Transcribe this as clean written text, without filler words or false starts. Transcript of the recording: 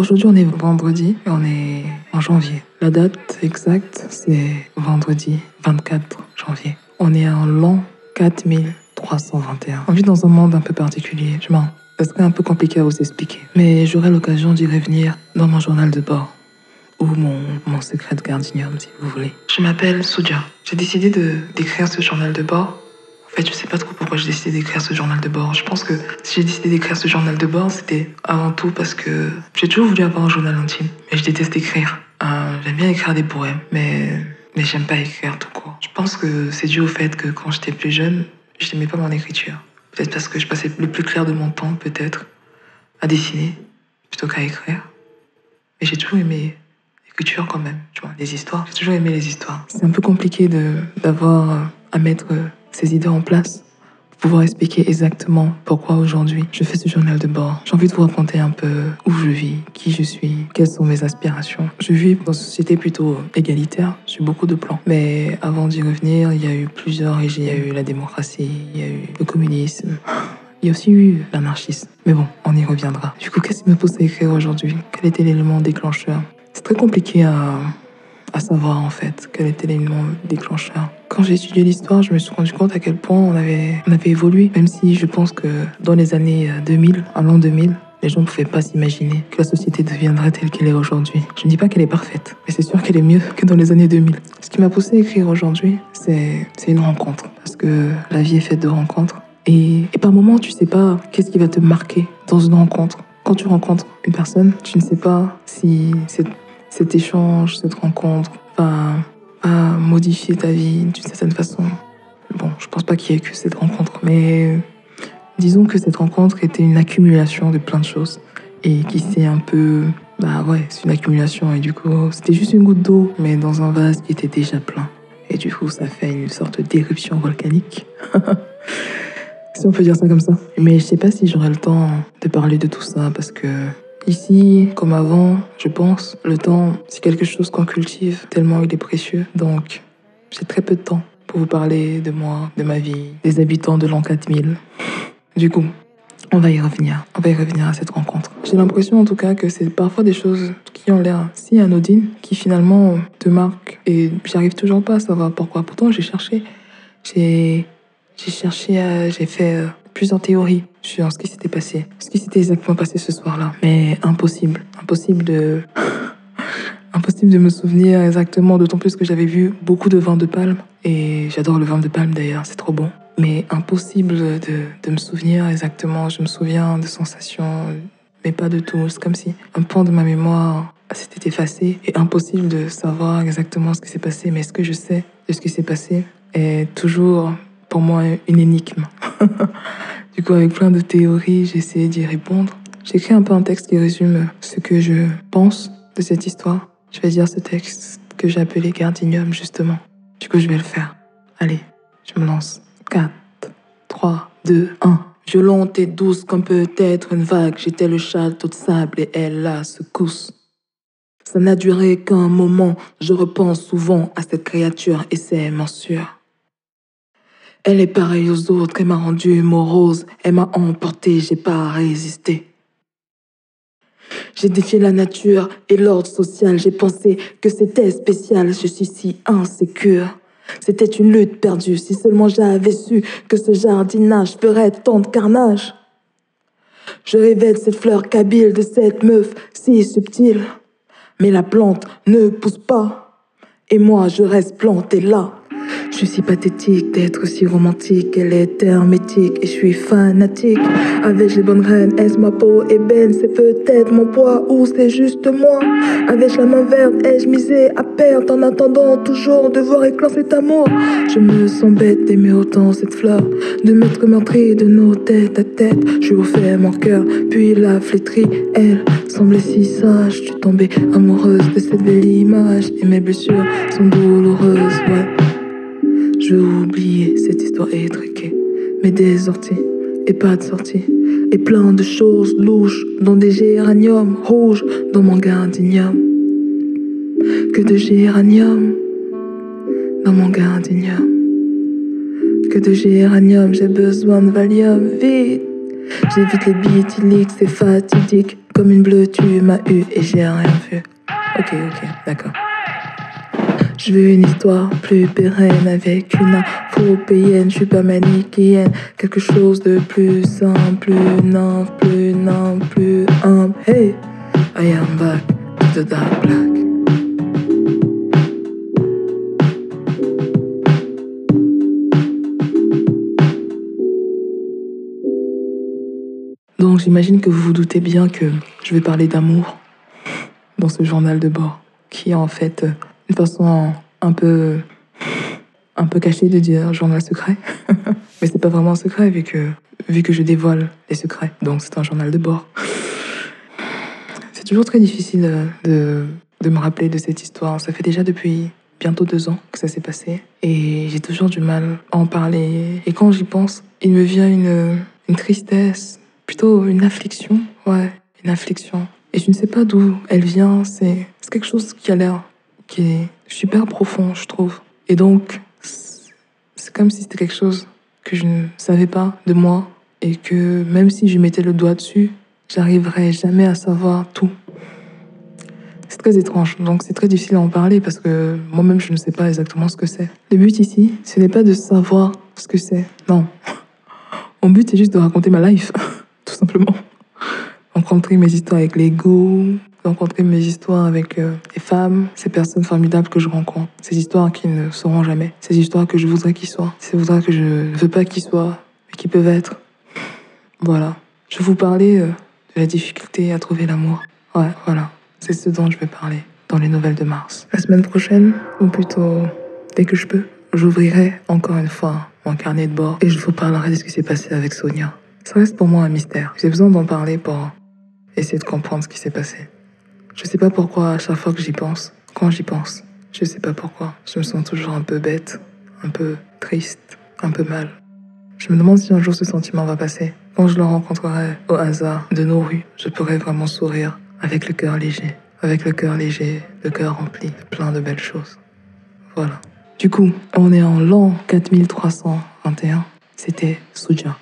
Aujourd'hui, on est vendredi et on est en janvier. La date exacte, c'est vendredi 24 janvier. On est en l'an 4321. On vit dans un monde un peu particulier. Ça serait un peu compliqué à vous expliquer. Mais j'aurai l'occasion d'y revenir dans mon journal de bord. Ou mon secret de gardinium, si vous voulez. Je m'appelle Soudia. J'ai décidé d'écrire ce journal de bord. En fait, je sais pas trop pourquoi j'ai décidé d'écrire ce journal de bord. Je pense que si j'ai décidé d'écrire ce journal de bord, c'était avant tout parce que j'ai toujours voulu avoir un journal intime. Mais je déteste écrire. J'aime bien écrire des poèmes, mais j'aime pas écrire tout court. Je pense que c'est dû au fait que quand j'étais plus jeune, je n'aimais pas mon écriture. Peut-être parce que je passais le plus clair de mon temps, peut-être, à dessiner plutôt qu'à écrire. Mais j'ai toujours aimé l'écriture quand même, tu vois, les histoires. J'ai toujours aimé les histoires. C'est un peu compliqué d'avoir à mettre ces idées en place pour pouvoir expliquer exactement pourquoi aujourd'hui je fais ce journal de bord. J'ai envie de vous raconter un peu où je vis, qui je suis, quelles sont mes aspirations. Je vis dans une société plutôt égalitaire, sur beaucoup de plans. Mais avant d'y revenir, il y a eu plusieurs régimes. Il y a eu la démocratie, il y a eu le communisme. Il y a aussi eu l'anarchisme. Mais bon, on y reviendra. Du coup, qu'est-ce qui me pousse à écrire aujourd'hui? Quel était l'élément déclencheur? C'est très compliqué à savoir en fait quel était l'élément déclencheur. Quand j'ai étudié l'histoire, je me suis rendu compte à quel point on avait évolué. Même si je pense que dans les années 2000, à l'an 2000, les gens ne pouvaient pas s'imaginer que la société deviendrait telle qu'elle est aujourd'hui. Je ne dis pas qu'elle est parfaite, mais c'est sûr qu'elle est mieux que dans les années 2000. Ce qui m'a poussé à écrire aujourd'hui, c'est une rencontre. Parce que la vie est faite de rencontres. Et par moments, tu sais pas qu'est-ce qui va te marquer dans une rencontre. Quand tu rencontres une personne, tu ne sais pas si cet échange, cette rencontre va modifier ta vie d'une certaine façon. Bon, je pense pas qu'il y ait que cette rencontre, mais disons que cette rencontre était une accumulation de plein de choses et qui s'est un peu... c'est une accumulation et du coup, c'était juste une goutte d'eau, mais dans un vase qui était déjà plein. Et du coup, ça fait une sorte d'éruption volcanique. Si on peut dire ça comme ça. Mais je sais pas si j'aurai le temps de parler de tout ça parce que ici, comme avant, je pense, le temps, c'est quelque chose qu'on cultive tellement il est précieux. Donc, j'ai très peu de temps pour vous parler de moi, de ma vie, des habitants de l'an 4000. Du coup, on va y revenir. On va y revenir à cette rencontre. J'ai l'impression en tout cas que c'est parfois des choses qui ont l'air si anodines qui finalement te marquent et j'arrive toujours pas à savoir pourquoi. Pourtant, j'ai fait plusieurs théories sur ce qui s'était passé. Ce qui s'était exactement passé ce soir-là. Mais impossible de me souvenir exactement, d'autant plus que j'avais vu beaucoup de vin de palme. Et j'adore le vin de palme d'ailleurs, c'est trop bon. Mais impossible de me souvenir exactement. Je me souviens de sensations, mais pas de tout. C'est comme si un pan de ma mémoire s'était effacé. Et impossible de savoir exactement ce qui s'est passé. Mais ce que je sais de ce qui s'est passé est toujours pour moi une énigme. Du coup, avec plein de théories, j'ai essayé d'y répondre. J'ai écrit un peu un texte qui résume ce que je pense de cette histoire. Je vais dire ce texte que j'ai appelé Gardinium, justement. Du coup, je vais le faire. Allez, je me lance. 4, 3, 2, 1. Violente et douce comme peut être une vague, j'étais le château de sable et elle la secousse. Ça n'a duré qu'un moment, je repense souvent à cette créature et c'est mensure. Elle est pareille aux autres, elle m'a rendu morose, elle m'a emporté, j'ai pas résisté. J'ai défié la nature et l'ordre social, j'ai pensé que c'était spécial, je suis si insécure. C'était une lutte perdue, si seulement j'avais su que ce jardinage ferait tant de carnage. Je rêvais de cette fleur kabyle, de cette meuf si subtile. Mais la plante ne pousse pas, et moi je reste plantée là. Je suis si pathétique d'être si romantique, elle est hermétique et je suis fanatique. Avec les bonnes graines, est-ce ma peau ébène, c'est peut-être mon poids ou c'est juste moi. Avec la main verte, ai-je misé à perdre en attendant toujours de voir éclore cet amour. Je me sens bête d'aimer autant cette fleur, de m'être meurtri de nos têtes à tête. Je lui ai offert mon cœur, puis la flétrie, elle semblait si sage. Je suis tombée amoureuse de cette belle image et mes blessures sont douloureuses, ouais. Je veux oublier cette histoire étriquée, mais des orties et pas de sortie. Et plein de choses louches, dont des géraniums rouges dans mon gardinium. Que de géranium dans mon gardinium. Que de géranium, j'ai besoin de Valium, vite. J'évite les biéthyliques, c'est fatidique. comme une bleue, tu m'as eu et j'ai rien vu. Ok, d'accord. Je veux une histoire plus pérenne avec une afro-péenne, je suis pas manichéenne. Quelque chose de plus simple, plus humble. Hey, I am back to the dark black. Donc j'imagine que vous vous doutez bien que je vais parler d'amour dans ce journal de bord, qui est en fait une façon un peu cachée de dire journal secret. Mais c'est pas vraiment un secret vu que je dévoile les secrets. Donc c'est un journal de bord. C'est toujours très difficile de me rappeler de cette histoire. Ça fait déjà depuis bientôt 2 ans que ça s'est passé. Et j'ai toujours du mal à en parler. Et quand j'y pense, il me vient une tristesse, plutôt une affliction. Ouais, une affliction. Et je ne sais pas d'où elle vient. C'est quelque chose qui a l'air, qui est super profond, je trouve. Et donc, c'est comme si c'était quelque chose que je ne savais pas de moi. Et que même si je mettais le doigt dessus, j'arriverais jamais à savoir tout. C'est très étrange, donc c'est très difficile à en parler parce que moi-même je ne sais pas exactement ce que c'est. Le but ici, ce n'est pas de savoir ce que c'est, non. Mon but c'est juste de raconter ma life, tout simplement. Rencontrer mes histoires avec l'ego, rencontrer mes histoires avec les femmes, ces personnes formidables que je rencontre, ces histoires qui ne seront jamais, ces histoires que je voudrais qu'ils soient, ces histoires que je ne veux pas qu'ils soient, mais qui peuvent être. Voilà. Je vais vous parler de la difficulté à trouver l'amour. Ouais, voilà. C'est ce dont je vais parler dans les nouvelles de mars. La semaine prochaine, ou plutôt dès que je peux, j'ouvrirai encore une fois mon carnet de bord et je vous parlerai de ce qui s'est passé avec Sonia. Ça reste pour moi un mystère. J'ai besoin d'en parler pour essayer de comprendre ce qui s'est passé. Je sais pas pourquoi à chaque fois que j'y pense, quand j'y pense, je sais pas pourquoi, je me sens toujours un peu bête, un peu triste, un peu mal. Je me demande si un jour ce sentiment va passer. Quand je le rencontrerai au hasard de nos rues, je pourrai vraiment sourire avec le cœur léger. Avec le cœur léger, le cœur rempli de plein de belles choses. Voilà. Du coup, on est en l'an 4321. C'était Souja.